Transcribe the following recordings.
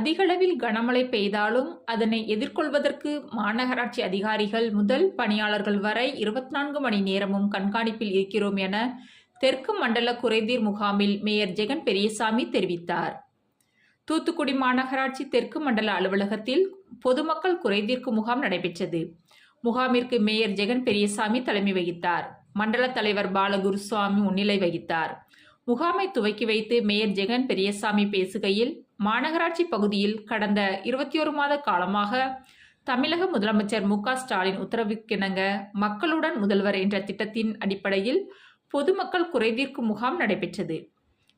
அதிகளவில் கனமழை பெய்தாலும் அதனை எதிர்கொள்வதற்கு மாநகராட்சி அதிகாரிகள் முதல் பணியாளர்கள் வரை 24 மணி நேரமும் கண்காணிப்பில் இருக்கிறோம் என தெற்கு மண்டல குறைதீர் முகாமில் மேயர் ஜெகன் பெரியசாமி தெரிவித்தார். தூத்துக்குடி மாநகராட்சி தெற்கு மண்டல அலுவலகத்தில் பொதுமக்கள் குறைதீர்க்கும் முகாம் நடைபெற்றது. முகாமிற்கு மேயர் ஜெகன் பெரியசாமி தலைமை வகித்தார். மண்டல தலைவர் பாலகுருசுவாமி முன்னிலை வகித்தார். முகாமை துவக்கி வைத்து மேயர் ஜெகன் பெரியசாமி பேசுகையில், மாநகராட்சி பகுதியில் கடந்த 21 மாத காலமாக தமிழக முதலமைச்சர் மு.க. ஸ்டாலின் உத்தரவுக்கிணங்க மக்களுடன் முதல்வர் என்ற திட்டத்தின் அடிப்படையில் பொதுமக்கள் குறைதீர்க்கும் முகாம் நடைபெற்றது.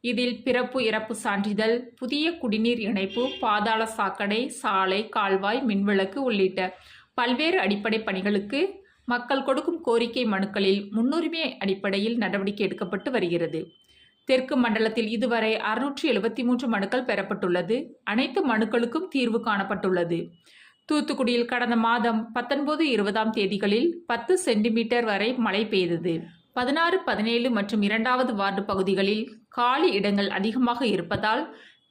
இதில் பிறப்பு இறப்பு சான்றிதழ், புதிய குடிநீர் இணைப்பு, பாதாள சாக்கடை, சாலை, கால்வாய், மின்விளக்கு உள்ளிட்ட பல்வேறு அடிப்படை பணிகளுக்கு மக்கள் கொடுக்கும் கோரிக்கை மனுக்களில் முன்னுரிமை அடிப்படையில் நடவடிக்கை எடுக்கப்பட்டு வருகிறது. தெற்கு மண்டலத்தில் இதுவரை 673 மனுக்கள் பெறப்பட்டுள்ளது. அனைத்து மனுக்களுக்கும் தீர்வு காணப்பட்டுள்ளது. தூத்துக்குடியில் கடந்த மாதம் 19, 20ஆம் தேதிகளில் 10 சென்டிமீட்டர் வரை மழை பெய்தது. 16, 17 மற்றும் 2வது வார்டு பகுதிகளில் காலி இடங்கள் அதிகமாக இருப்பதால்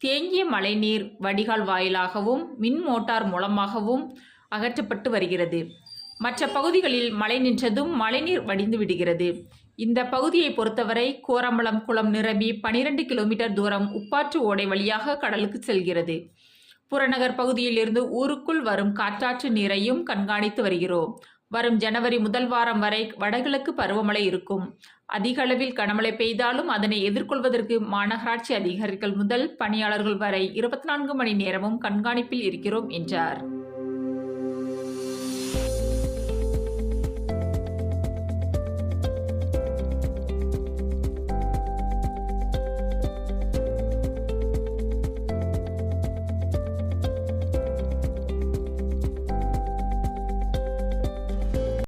தேங்கிய மழைநீர் வடிகால் வாயிலாகவும் மின் மோட்டார் மூலமாகவும் அகற்றப்பட்டு வருகிறது. மற்ற பகுதிகளில் மழை நின்றதும் மழைநீர் வடிந்து விடுகிறது. இந்த பகுதியை பொறுத்தவரை கோரம்பலம் குளம் நிரம்பி 12 கிலோமீட்டர் தூரம் உப்பாற்று ஓடை வழியாக கடலுக்கு செல்கிறது. புறநகர் பகுதியில் இருந்து ஊருக்குள் வரும் காற்றாற்று நீரையும் கண்காணித்து வருகிறோம். வரும் ஜனவரி முதல் வாரம் வரை வடகிழக்கு பருவமழை இருக்கும். அதிக அளவில் கனமழை பெய்தாலும் அதனை எதிர்கொள்வதற்கு மாநகராட்சி அதிகாரிகள் முதல் பணியாளர்கள் வரை 24 மணி நேரமும் கண்காணிப்பில் இருக்கிறோம் என்றார்.